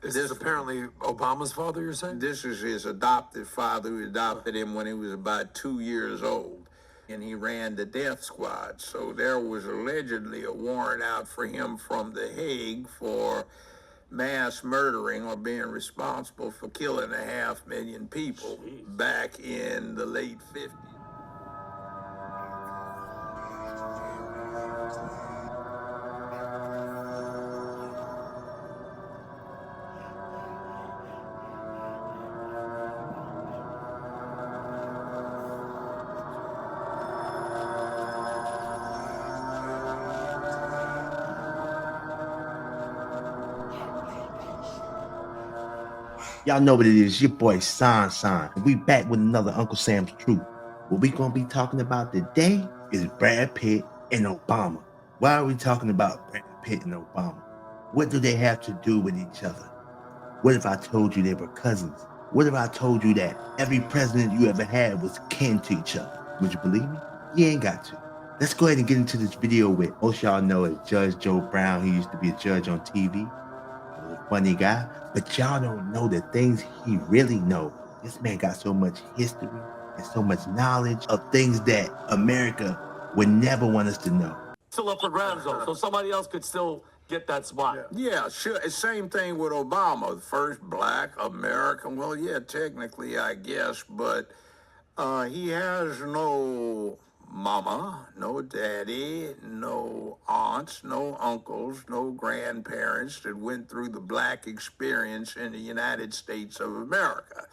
This is apparently Obama's father, you're saying? This is his adopted father who adopted him when he was about 2 years old. And he ran the death squad. So there was allegedly a warrant out for him from The Hague for mass murdering or being responsible for killing 500,000 people back in the late 50s. Y'all know what it is. Your boy San. We back with another Uncle Sam's Truth. What we gonna be talking about today is Brad Pitt and Obama. Why are we talking about Brad Pitt and Obama? What do they have to do with each other? What if I told you they were cousins? What if I told you that every president you ever had was kin to each other? Would you believe me? You ain't got to. Let's go ahead and get into this video with most y'all know as Judge Joe Brown. He used to be a judge on TV. A funny guy, but y'all don't know the things he really know. This man got so much history and so much knowledge of things that America would never want us to know. Still up for grabs, though, so somebody else could still get that spot. Yeah, sure. Same thing with Obama, first black American. Well, yeah, technically, I guess, but he has no mama, no daddy, no aunts, no uncles, no grandparents that went through the black experience in the United States of America.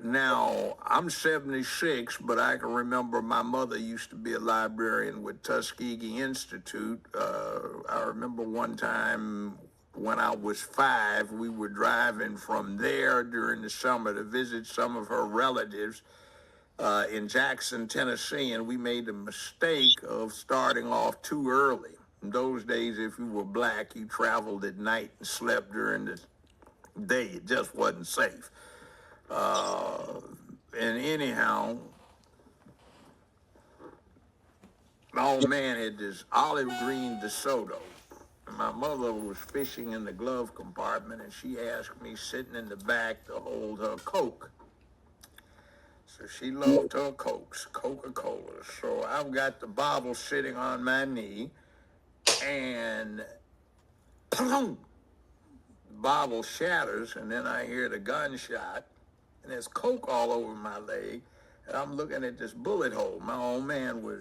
Now, I'm 76, but I can remember my mother used to be a librarian with Tuskegee Institute. I remember one time when I was 5, we were driving from there during the summer to visit some of her relatives in Jackson, Tennessee, and we made the mistake of starting off too early. In those days, if you were black, you traveled at night and slept during the day. It just wasn't safe. And anyhow, my old man had this olive green DeSoto. My mother was fishing in the glove compartment, and she asked me sitting in the back to hold her Coke. So she loved her Cokes, Coca-Cola. So I've got the bottle sitting on my knee, and the bottle shatters, and then I hear the gunshot, and there's Coke all over my leg, and I'm looking at this bullet hole. My old man was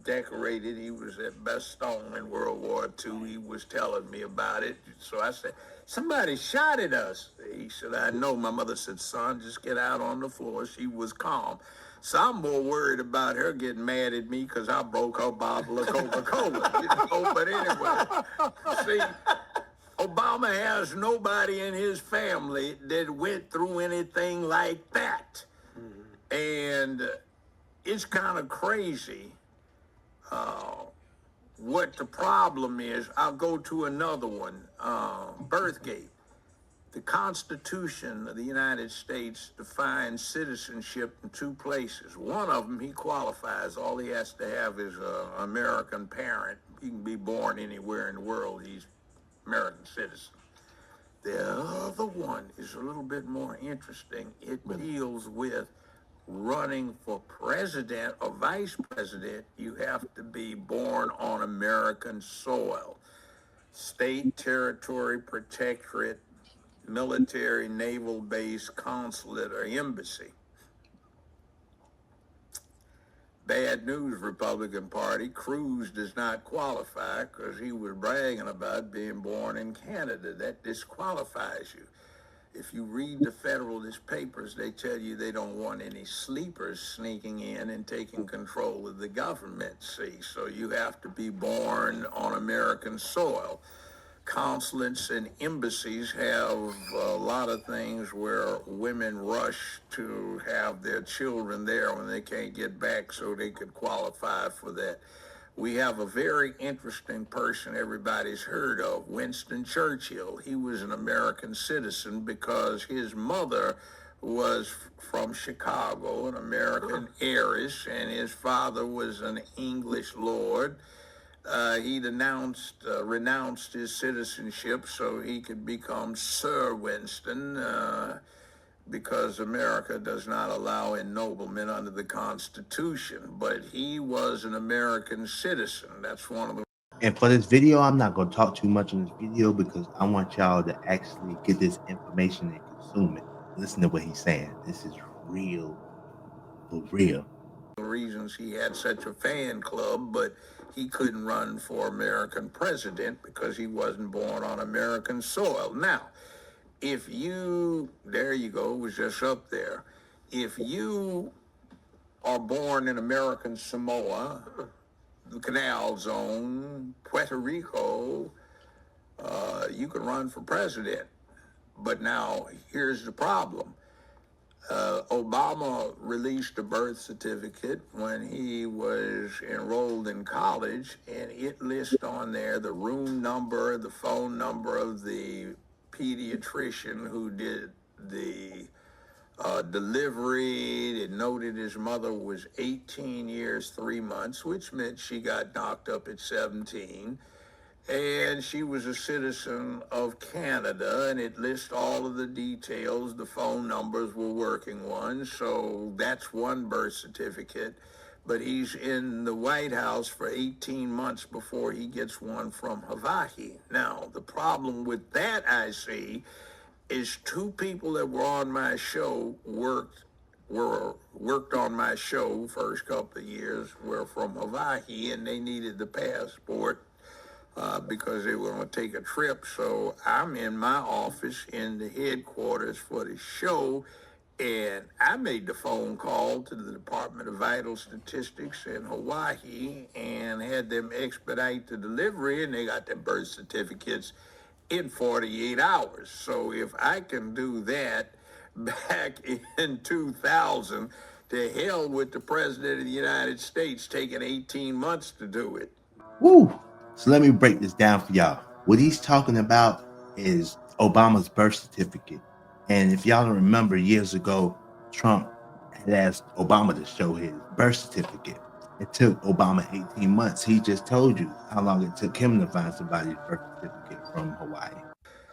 decorated. He was at Bastogne in World War II. He was telling me about it. So I said, somebody shot at us. He said, I know. My mother said, son, just get out on the floor. She was calm. So I'm more worried about her getting mad at me because I broke her bottle of Coca-Cola. But anyway, see, Obama has nobody in his family that went through anything like that. And it's kind of crazy what the problem is. I'll go to another one, Birthgate. The Constitution of the United States defines citizenship in 2 places. One of them, he qualifies. All he has to have is an American parent. He can be born anywhere in the world. He's American citizen. The other one is a little bit more interesting. It deals with running for president or vice president. You have to be born on American soil. State, territory, protectorate, military, naval base, consulate, or embassy. Bad news, Republican Party. Cruz does not qualify because he was bragging about being born in Canada. That disqualifies you. If you read the Federalist Papers, they tell you they don't want any sleepers sneaking in and taking control of the government, see? So you have to be born on American soil. Consulates and embassies have a lot of things where women rush to have their children there when they can't get back so they could qualify for that. We have a very interesting person everybody's heard of, Winston Churchill. He was an American citizen because his mother was from Chicago, an American heiress, and his father was an English lord. He'd renounced his citizenship so he could become Sir Winston, because America does not allow ennoblement under the Constitution. But he was an American citizen. That's one of the. And for this video, I'm not going to talk too much on this video because I want y'all to actually get this information and consume it. Listen to what he's saying. This is real, for real. Reasons he had such a fan club, but he couldn't run for American president because he wasn't born on American soil. Now, if you, there you go, it was just up there. If you are born in American Samoa, the Canal Zone, Puerto Rico, you can run for president. But now, here's the problem. Obama released a birth certificate when he was enrolled in college, and it lists on there the room number, the phone number of the pediatrician who did the delivery. It noted his mother was 18 years, 3 months, which meant she got knocked up at 17. And she was a citizen of Canada, and it lists all of the details. The phone numbers were working ones, so that's one birth certificate. But he's in the White House for 18 months before he gets one from Hawaii. Now, the problem with that, I see, is two people that were on my show worked on my show first couple of years were from Hawaii, and they needed the passport because they were going to take a trip. So I'm in my office in the headquarters for the show, and I made the phone call to the Department of Vital Statistics in Hawaii and had them expedite the delivery, and they got their birth certificates in 48 hours. So if I can do that back in 2000, to hell with the President of the United States taking 18 months to do it. Woo! So let me break this down for y'all. What he's talking about is Obama's birth certificate. And if y'all don't remember, years ago, Trump had asked Obama to show his birth certificate. It took Obama 18 months. He just told you how long it took him to find somebody's birth certificate from Hawaii.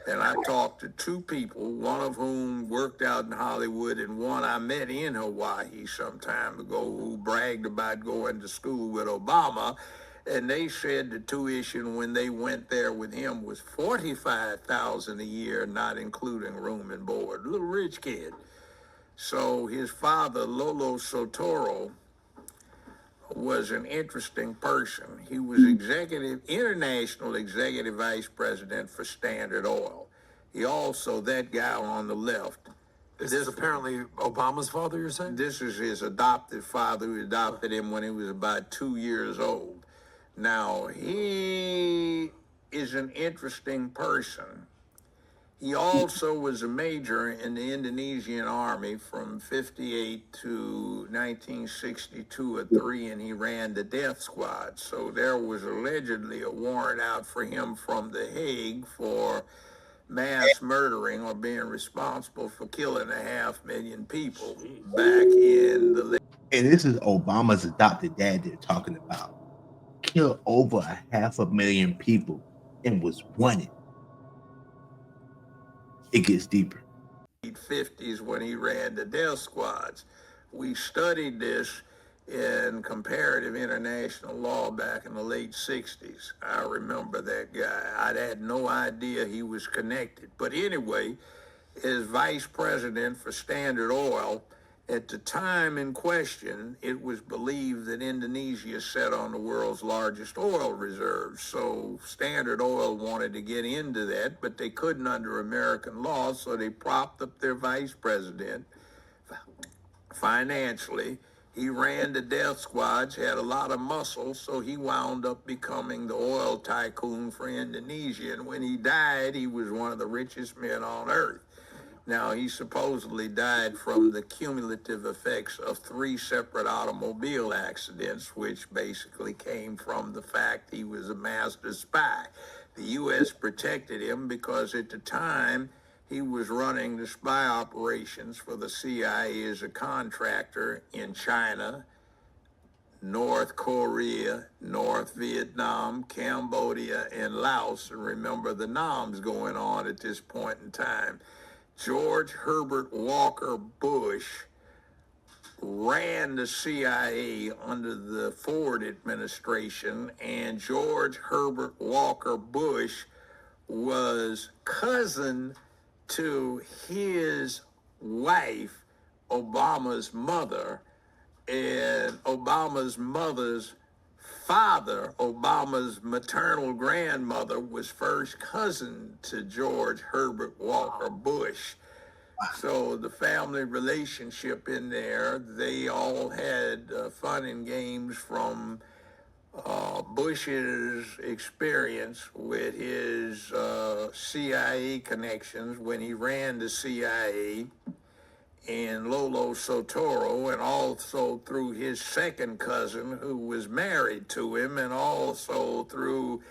And I talked to two people, one of whom worked out in Hollywood and one I met in Hawaii some time ago, who bragged about going to school with Obama. And they said the tuition when they went there with him was $45,000 a year, not including room and board. Little rich kid. So his father, Lolo Sotoro, was an interesting person. He was international executive vice president for Standard Oil. He also, that guy on the left. This is apparently Obama's father, you're saying? This is his adopted father who adopted him when he was about 2 years old. Now, he is an interesting person. He also was a major in the Indonesian army from 58 to 1962 or 3, and he ran the death squad. So there was allegedly a warrant out for him from The Hague for mass murdering or being responsible for killing 500,000 people back in the. And this is Obama's adopted dad they're talking about. Killed over 500,000 people and was wanted. It gets deeper. 50s when he ran the death squads. We studied this in comparative international law back in the late 60s. I remember that guy. I had no idea he was connected. But anyway, as vice president for Standard Oil, at the time in question, it was believed that Indonesia sat on the world's largest oil reserves. So Standard Oil wanted to get into that, but they couldn't under American law, so they propped up their vice president financially. He ran the death squads, had a lot of muscle, so he wound up becoming the oil tycoon for Indonesia. And when he died, he was one of the richest men on earth. Now, he supposedly died from the cumulative effects of 3 separate automobile accidents, which basically came from the fact he was a master spy. The U.S. protected him because at the time he was running the spy operations for the CIA as a contractor in China, North Korea, North Vietnam, Cambodia, and Laos. And remember the noms going on at this point in time. George Herbert Walker Bush ran the CIA under the Ford administration, and George Herbert Walker Bush was cousin to his wife, Obama's mother, and Obama's mother's father, Obama's maternal grandmother, was first cousin to George Herbert Walker Bush. So the family relationship in there, they all had fun and games from Bush's experience with his CIA connections when he ran the CIA, and Lolo Soetoro, and also through his second cousin who was married to him, and also through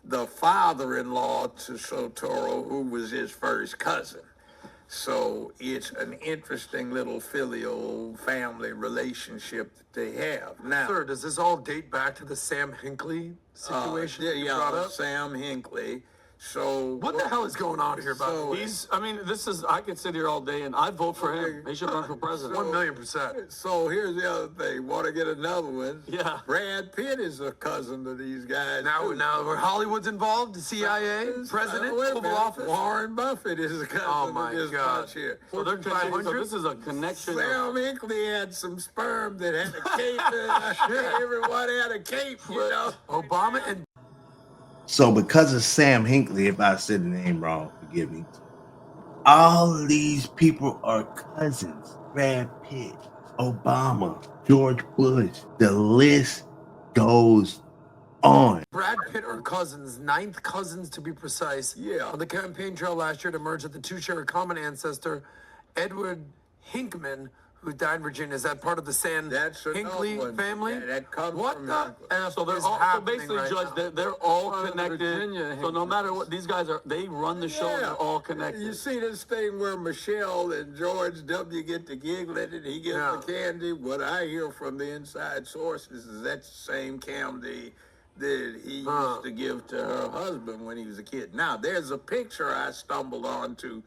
the father-in-law to Soetoro, who was his first cousin. So it's an interesting little filial family relationship that they have. Now, Sir, does this all date back to the Sam Hinckley situation you brought up? Sam Hinckley. So What the hell is going on here, by the way? I could sit here all day and I'd vote for him. He should run for president. 1,000,000%. So here's the other thing. Want to get another one? Yeah. Brad Pitt is a cousin to these guys. Now, where Hollywood's involved, the CIA, president, Oval Office. Warren Buffett is a cousin my of this God. bunch here. So they're trying. So this is a connection. Sam Hinckley had some sperm that had a cape. Everyone had a cape, you know. Obama and So because of Sam Hinckley, if I said the name wrong, forgive me. All of these people are cousins. Brad Pitt, Obama, George Bush. The list goes on. Brad Pitt are cousins, 9th cousins to be precise. Yeah. On the campaign trail last year, it emerged that the two share a common ancestor, Edward Hinkman, who died in Virginia. Is that part of the Sam Hinckley family? Yeah, that comes what from the? Hinckley. And so they're It's all so happening basically, right Judge, now. they're all Part of the connected. Virginia So no Hinkley. matter what, these guys they run the show. And they're all connected. You see this thing where Michelle and George W. get to giggling and he gets Yeah. the candy? What I hear from the inside sources is that's the same candy that he used to give to her husband when he was a kid. Now, there's a picture I stumbled onto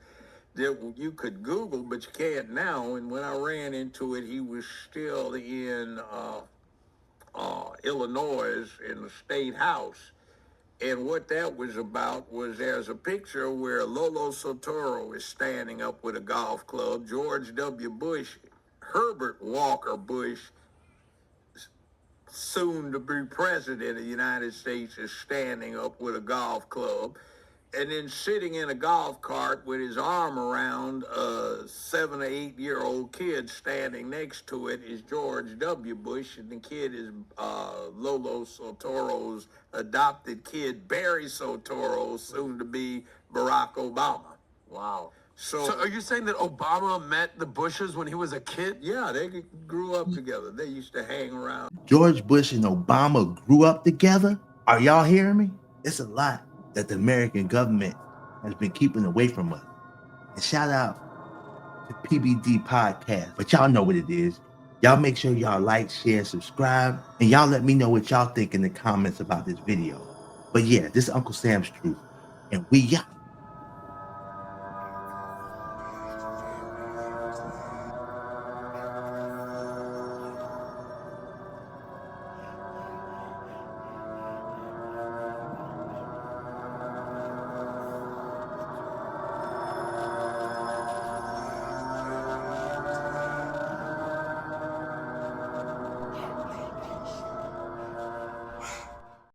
that you could Google, but you can't now. And when I ran into it, he was still in Illinois in the state house. And what that was about was there's a picture where Lolo Soetoro is standing up with a golf club. George W. Bush, Herbert Walker Bush, soon to be president of the United States, is standing up with a golf club. And then sitting in a golf cart with his arm around a 7 or 8 year old kid standing next to it is George W. Bush, and the kid is Lolo Soetoro's adopted kid, Barry Soetoro, soon to be Barack Obama. Wow. So So are you saying that Obama met the Bushes when he was a kid? yeah, they grew up together. They used to hang around. George Bush and Obama grew up together? Are y'all hearing me? It's a lot that the American government has been keeping away from us. And shout out to PBD Podcast. But y'all know what it is. Y'all make sure y'all like, share, subscribe, and y'all let me know what y'all think in the comments about this video. But yeah, this is Uncle Sam's Truth, and we out.